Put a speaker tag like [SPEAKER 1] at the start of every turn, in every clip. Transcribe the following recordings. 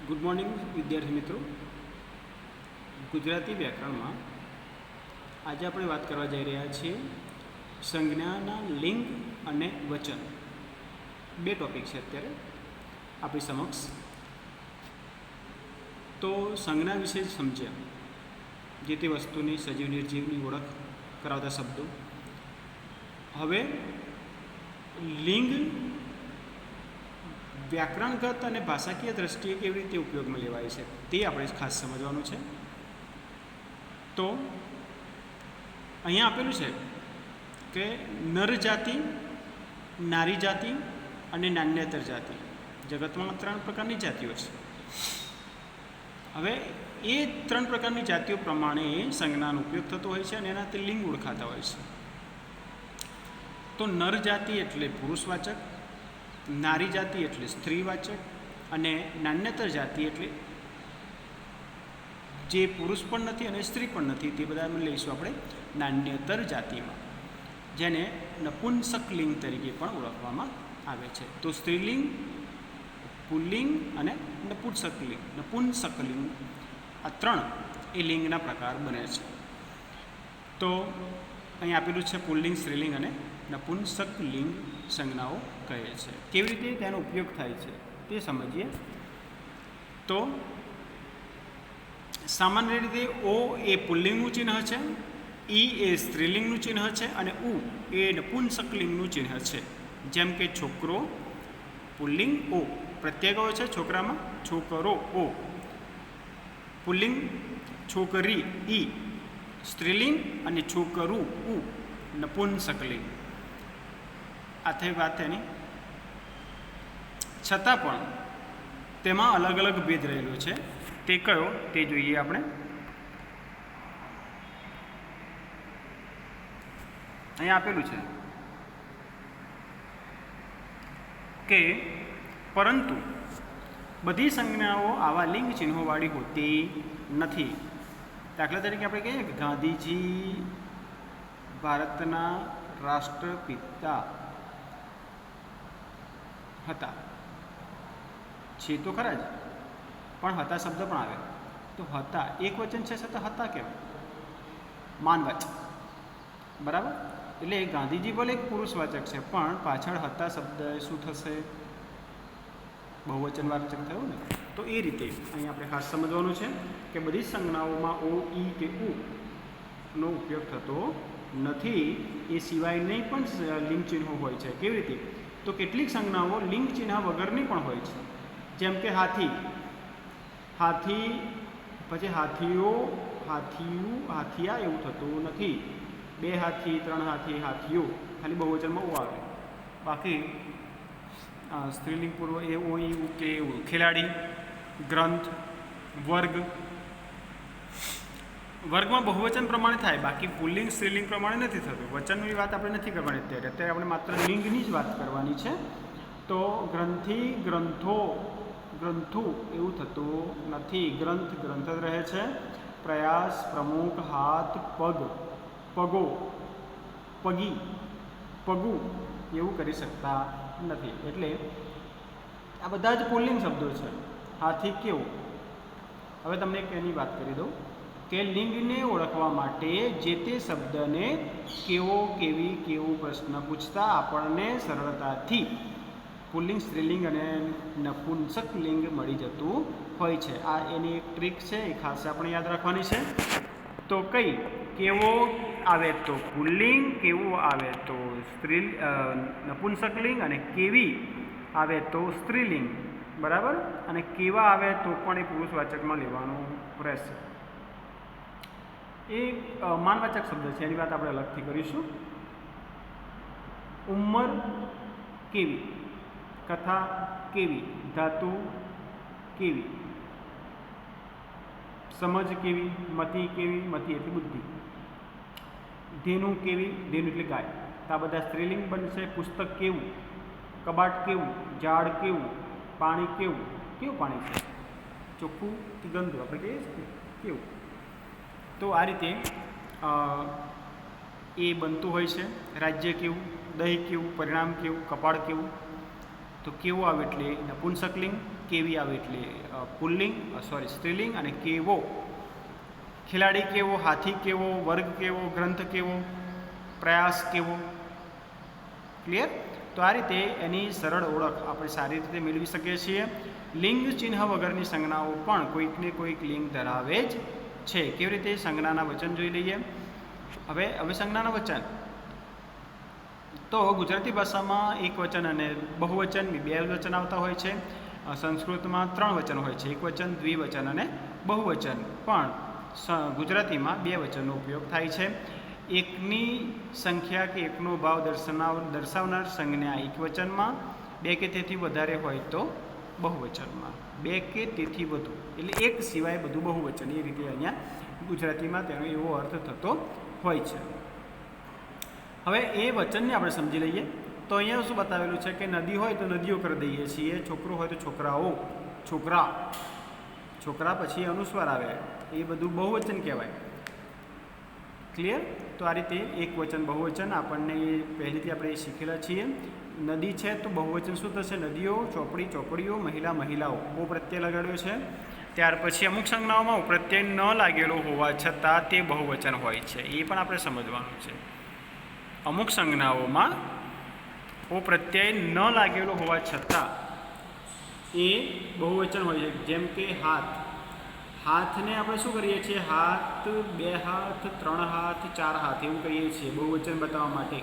[SPEAKER 1] Good morning વિદ્યાર્થી મિત્રો. ગુજરાતી વ્યાકરણમાં આજે આપણે વાત કરવા જઈ રહ્યા છીએ સંજ્ઞાના લિંગ અને વચન. બે ટોપિક છે અત્યારે આપણી સમક્ષ. તો સંજ્ઞા વિશે જ સમજ્યા, જે તે વસ્તુની સજીવ નિર્જીવની ઓળખ કરાવતા શબ્દો. હવે લિંગ વ્યાકરણગત અને ભાષાકીય દ્રષ્ટિએ કેવી રીતે ઉપયોગમાં લેવાય છે તે આપણે ખાસ સમજવાનું છે. તો અહીંયા આપેલું છે કે નર જાતિ, નારી જાતિ અને નાન્યતર જાતિ. જગતમાં 3 પ્રકારની જાતિઓ છે. હવે એ 3 પ્રકારની જાતિઓ પ્રમાણે સંજ્ઞાનો ઉપયોગ થતો હોય છે અને એનાથી લિંગ ઓળખાતા હોય છે. તો નર જાતિ એટલે પુરુષવાચક, નારી જાતિ એટલે સ્ત્રીવાચક અને નાન્યતર જાતિ એટલે જે પુરુષ પણ નથી અને સ્ત્રી પણ નથી, તે બધા લઈશું આપણે નાન્યતર જાતિમાં, જેને નપુંસક લિંગ તરીકે પણ ઓળખવામાં આવે છે. તો સ્ત્રીલિંગ, પુલ્લિંગ અને નપુંસક લિંગ, આ 3 એ લિંગના પ્રકાર બને છે. તો અહીં આપેલું છે પુલ્લિંગ, સ્ત્રીલિંગ અને નપુંસક લિંગ સંજ્ઞાઓ કહે છે. કેવી રીતે તેનો ઉપયોગ થાય છે તે સમજીએ. તો સામાન્ય રીતે ઓ એ પુલ્લિંગનું ચિહ્ન છે, ઈ એ સ્ત્રીલિંગનું ચિહ્ન છે અને ઉ એ નપુંસક લિંગનું ચિહ્ન છે. જેમ કે છોકરો પુલ્લિંગ ઓ, પ્રત્યેક હોય છે છોકરામાં, છોકરો ઓ. પુલ્લિંગ છોકરી ઈ, સ્ત્રીલિંગ અને છોકરું ઉ નપુંસક લિંગ. આ થઈ વાત એની. છતાં પણ તેમાં અલગ અલગ ભેદ રહેલો છે. તે કયો તે જોઈએ આપણે. અહીંયા આપેલું છે કે પરંતુ બધી સંજ્ઞાઓ આવા લિંગ ચિહ્નોવાળી હોતી નથી. દાખલા તરીકે આપણે કહીએ કે ગાંધીજી ભારતના રાષ્ટ્રપિતા હતા, છે તો ખરા જ, પણ હતા શબ્દ પણ આવે તો હતા એક વચન છે છતાં હતા કહેવાય, માનવાચક. બરાબર? એટલે ગાંધીજી ભલે એક પુરુષવાચક છે, પણ પાછળ હતા શબ્દ શું થશે? બહુવચનવાચક થયું ને. તો એ રીતે અહીં આપણે ખાસ સમજવાનું છે કે બધી સંજ્ઞાઓમાં ઓ, ઈ કે ઉ નો ઉપયોગ થતો નથી. એ સિવાયની પણ લિંગ ચિહ્નો હોય છે. કેવી રીતે? તો કેટલીક સંજ્ઞાઓ લિંગ ચિહ્ન વગરની પણ હોય છે. જેમ કે હાથી, હાથી, પછી હાથીઓ, હાથિયું, હાથિયા એવું થતું નથી. 2 હાથી, 3 હાથી, હાથીઓ, ખાલી બહુવચનમાં ઓ આવે. બાકી સ્ત્રીલિંગ પૂર્વ એ ઓ, ઈ, ઉ કે એવું. ખેલાડી, ગ્રંથ, વર્ગ. વર્ગમાં બહુવચન પ્રમાણે થાય, બાકી પુલ્લિંગ સ્ત્રીલિંગ પ્રમાણે નથી થતું. વચનની વાત આપણે નથી કરવાની અત્યારે. અત્યારે આપણે માત્ર લિંગની જ વાત કરવાની છે. તો ગ્રંથિ, ગ્રંથો, ગ્રંથુ એવું થતું નથી. ગ્રંથ, ગ્રંથ જ રહે છે. પ્રયાસ, પ્રમુખ, હાથ, પગ, પગો, પગી, પગું એવું કરી શકતા નથી. એટલે આ બધા જ પુલ્લિંગ શબ્દો છે. હાથી કેવો. હવે તમને એક એની વાત કરી દઉં કે લિંગને ઓળખવા માટે જે તે શબ્દને કેવો, કેવી, કેવું પ્રશ્ન પૂછતા આપણને સરળતાથી પુલ્લિંગ, સ્ત્રીલિંગ અને નપુંસક લિંગ મળી જતું હોય છે. આ એની એક ટ્રીક છે, એ ખાસ આપણે યાદ રાખવાની છે. તો કઈ? કેવો આવે તો પુલ્લિંગ, કેવું આવે તો નપુંસક લિંગ અને કેવી આવે તો સ્ત્રીલિંગ. બરાબર? અને કેવા આવે તો પણ એ પુરુષવાચકમાં લેવાનું રહેશે. એ માનવાચક શબ્દ છે, એની વાત આપણે અલગથી કરીશું. ઉંમર કેવી, કથા કેવી, ધાતુ કેવી, સમજ કેવી, મતિ કેવી, મતિ એટલે બુદ્ધિ, ધેનુ કેવી, ધેનુ એટલે ગાય. તો આ બધા સ્ત્રીલિંગ બનશે. પુસ્તક કેવું, કબાટ કેવું, ઝાડ કેવું, પાણી કેવું. કેવું પાણી છે? ચોખ્ખું કે ગંદુ? આપણે કહીએ છીએ કેવું. તો આ રીતે એ બનતું હોય છે. રાજ્ય કેવું, દહીં કેવું, પરિણામ કેવું, કપાળ કેવું. તો કેવો આવે એટલે નપુંસકલિંગ, કેવી આવે એટલે પુલ્લિંગ સ્ત્રીલિંગ, અને કેવો ખેલાડી કેવો, હાથી કેવો, વર્ગ કેવો, ગ્રંથ કેવો, પ્રયાસ કેવો. ક્લિયર? તો આ રીતે એની સરળ ઓળખ આપણે સારી રીતે મેળવી શકીએ છીએ. લિંગ ચિહ્ન વગરની સંજ્ઞાઓ પણ કોઈકને કોઈક લિંગ ધરાવે જ છે. કેવી રીતે? સંજ્ઞાના વચન જોઈ લઈએ. હવે સંજ્ઞાના વચન તો ગુજરાતી ભાષામાં એક વચન અને બહુવચન બે વચન આવતા હોય છે. સંસ્કૃતમાં 3 વચન હોય છે, એક વચન, દ્વિવચન અને બહુવચન. પણ ગુજરાતીમાં 2 વચનનો ઉપયોગ થાય છે. એકની સંખ્યા કે એકનો ભાવ દર્શાવનાર સંજ્ઞા એક વચનમાં, 2 કે તેથી વધારે હોય તો બહુવચનમાં. 2 કે તેથી વધુ એટલે એક સિવાય બધું બહુવચન, એ રીતે અહીંયા ગુજરાતીમાં તેનો એવો અર્થ થતો હોય છે. હવે એ વચનને આપણે સમજી લઈએ. તો અહીંયા શું બતાવેલું છે કે નદી હોય તો નદીઓ કરી દઈએ છીએ, છોકરો હોય તો છોકરાઓ, છોકરા પછી અનુસ્વાર આવે, એ બધું બહુવચન કહેવાય. ક્લિયર? તો આ રીતે એક વચન બહુવચન આપણને પહેલેથી આપણે શીખેલા છીએ. નદી છે તો બહુવચન શું થશે? નદીઓ, ચોપડી, ચોપડીઓ, મહિલા, મહિલાઓ. બહુ પ્રત્યય લગાડ્યો છે. ત્યાર પછી અમુક સંજ્ઞાઓમાં પ્રત્યય ન લાગેલો હોવા છતાં તે બહુવચન હોય છે, એ પણ આપણે સમજવાનું છે. અમુક સંજ્ઞાઓમાં પ્રત્યય ન લાગેલો હોવા છતાં એ બહુવચન હોય છે. જેમ કે હાથને આપણે શું કરીએ છીએ? હાથ, 2 હાથ, 3 હાથ, 4 હાથ એવું કહીએ છીએ બહુવચન બતાવવા માટે.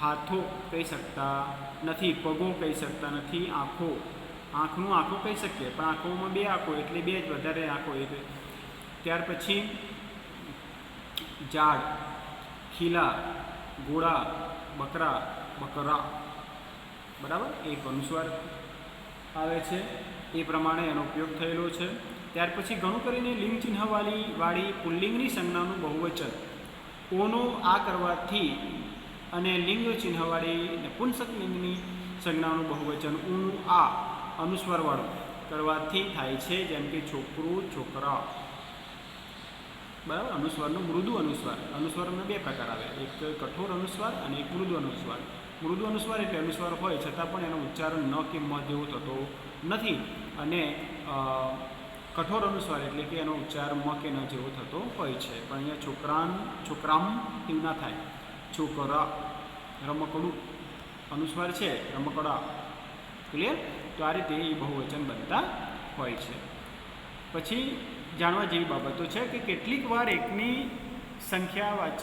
[SPEAKER 1] હાથો કહી શકતા નથી, પગો કહી શકતા નથી, આંખનું આંખો કહી શકીએ, પણ આંખોમાં 2 આંખો એટલે 2 જ, વધારે આંખો એટલે. ત્યાર પછી ઝાડ, ખીલા, ઘોડા, બકરા, બરાબર, એક અનુસ્વાર આવે છે, એ પ્રમાણે એનો ઉપયોગ થયેલો છે. ત્યાર પછી ઘણું કરીને લિંગ ચિહ્નવાળી પુલ્લિંગની સંજ્ઞાનું બહુવચન ઓનો આ કરવાથી, અને લિંગ ચિહ્નવાળી નપુંસક લિંગની સંજ્ઞાનું બહુવચન ઊનું આ અનુસ્વારવાળું કરવાથી થાય છે. જેમ કે છોકરું, છોકરા. બરાબર? અનુસ્વારનું મૃદુ અનુસ્વાર. અનુસ્વારના 2 પ્રકાર આવે, એક કઠોર અનુસ્વાર અને એક મૃદુ અનુસ્વાર. મૃદુ અનુસ્વાર એટલે અનુસ્વાર હોય છતાં પણ એનો ઉચ્ચારણ ન કે મ જેવો થતો નથી, અને કઠોર અનુસ્વાર એટલે કે એનો ઉચ્ચાર મ કે ન જેવો થતો હોય છે. પણ અહીંયા છોકરામ એવું ના થાય. છોકરા, રમકડું અનુસ્વાર છે, રમકડા. ક્લિયર? તો આ રીતે એ બહુવચન બનતા હોય છે. પછી જાણવા જેવી બાબતો છે કે કેટલીક વાર એકની સંખ્યાવાચક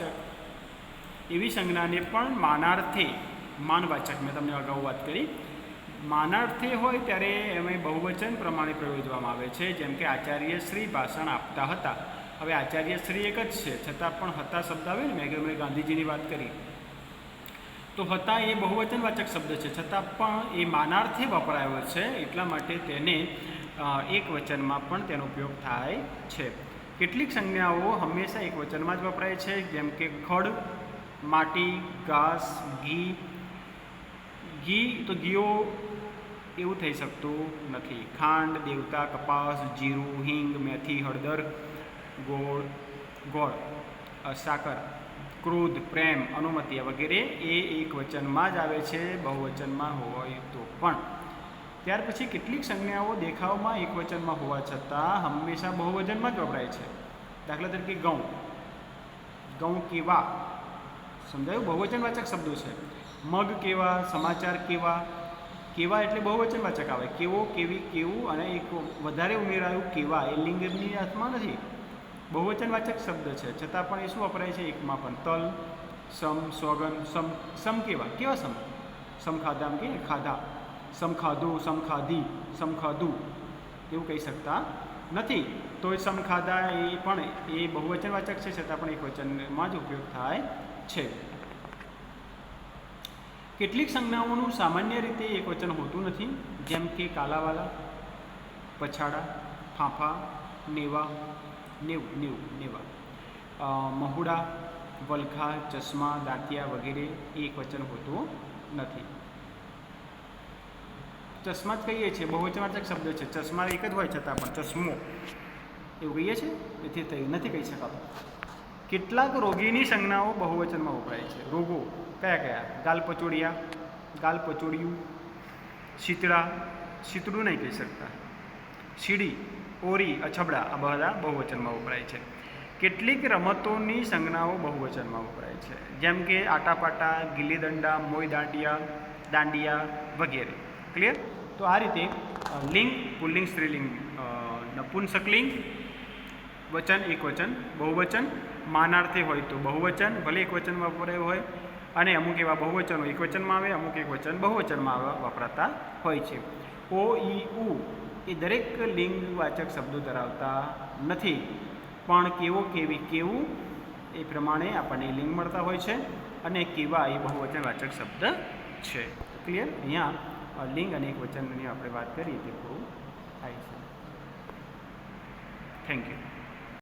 [SPEAKER 1] એવી સંજ્ઞાને પણ માનવાચક, મેં તમને અગાઉ વાત કરી, માનાર્થે હોય ત્યારે એમાં બહુવચન પ્રમાણે પ્રયોજવામાં આવે છે. જેમ કે આચાર્યશ્રી ભાષણ આપતા હતા. હવે આચાર્યશ્રી એક જ છે, છતાં પણ હતા શબ્દ આવે ને, મેં ગાંધીજીની વાત કરી તો હતા એ બહુવચનવાચક શબ્દ છે, છતાં પણ એ માનાર્થે વપરાયો છે, એટલા માટે તેને એક વચનમાં પણ તેનો ઉપયોગ થાય છે. કેટલીક સંજ્ઞાઓ હંમેશા એક વચનમાં જ વપરાય છે. જેમ કે ખડ, માટી, ઘાસ, ઘી તો ઘીઓ એવું થઈ શકતું નથી. ખાંડ, દેવતા, કપાસ, જીરું, હિંગ, મેથી, હળદર, ગોળ, સાકર, ક્રોધ, પ્રેમ, અનુમતિ વગેરે એ એક વચનમાં જ આવે છે, બહુવચનમાં હોય તો પણ. ત્યાર પછી કેટલીક સંજ્ઞાઓ દેખાવમાં એક વચનમાં હોવા છતાં હંમેશા બહુવચનમાં જ વપરાય છે. દાખલા તરીકે ઘઉં કેવા, સમજાયું? બહુવચનવાચક શબ્દો છે. મગ કેવા, સમાચાર કેવા એટલે બહુવચનવાચક આવે. કેવો, કેવી, કેવું, અને એક વધારે ઉમેરાયું કેવા, એ લિંગની અર્થમાં નથી, બહુવચનવાચક શબ્દ છે, છતાં પણ એ શું વપરાય છે? એકમાં પણ. તલ, સોગન, સમ કેવા સમ ખાધા કે ખાધા, સમ ખાધું, સમ ખાધી, સમ ખાધું એવું કહી શકતા નથી. તો એ સમ ખાધા એ પણ એ બહુવચનવાચક છે, છતાં પણ એક વચનમાં જ ઉપયોગ થાય છે. કેટલીક સંજ્ઞાઓનું સામાન્ય રીતે એક વચન હોતું નથી. જેમ કે કાલાવાલા, પછાડા, ફાંફા, નેવા, મહુડા, વલખા, ચશ્મા, દાંતિયા વગેરે એક વચન હોતું નથી. ચશ્મા જ કહીએ છીએ, બહુવચનવાચક શબ્દ છે. ચશ્મા એક જ હોય છતાં પણ ચશ્મો એવું કહીએ છીએ, એથી નથી કહી શકાતું. કેટલાક રોગીની સંજ્ઞાઓ બહુવચનમાં વપરાય છે. રોગો કયા? ગાલપચોડિયું, શીતળા, શીતળું નહીં કહી શકતા. સીડી, ઓરી, અછબડા આ બધા બહુવચનમાં વપરાય છે. કેટલીક રમતોની સંજ્ઞાઓ બહુવચનમાં વપરાય છે, જેમ કે આટાપાટા, ગિલ્લી દંડા, મોઈ દાંડિયા વગેરે. ક્લિયર? તો આ રીતે લિંગ, પુલ્લિંગ, સ્ત્રીલિંગ, નપુંસકલિંગ, વચન, એકવચન, બહુવચન, માનાર્થી હોય તો બહુવચન, ભલે એકવચનમાં વપરાયું હોય, અને અમુક એવા બહુવચનો એકવચનમાં આવે, અમુક એકવચન બહુવચનમાં વપરાતા હોય છે. ઓ, ઈ, ઉ એ દરેક લિંગવાચક શબ્દો ધરાવતા નથી, પણ કેવો, કેવી, કેવું એ પ્રમાણે આપણને લિંગ મળતા હોય છે, અને કેવા એ બહુવચનવાચક શબ્દ છે. ક્લિયર? અહીંયા લિંગ અને એકવચનની આપણે વાત કરીએ તે પૂરું થાય છે. Thank you.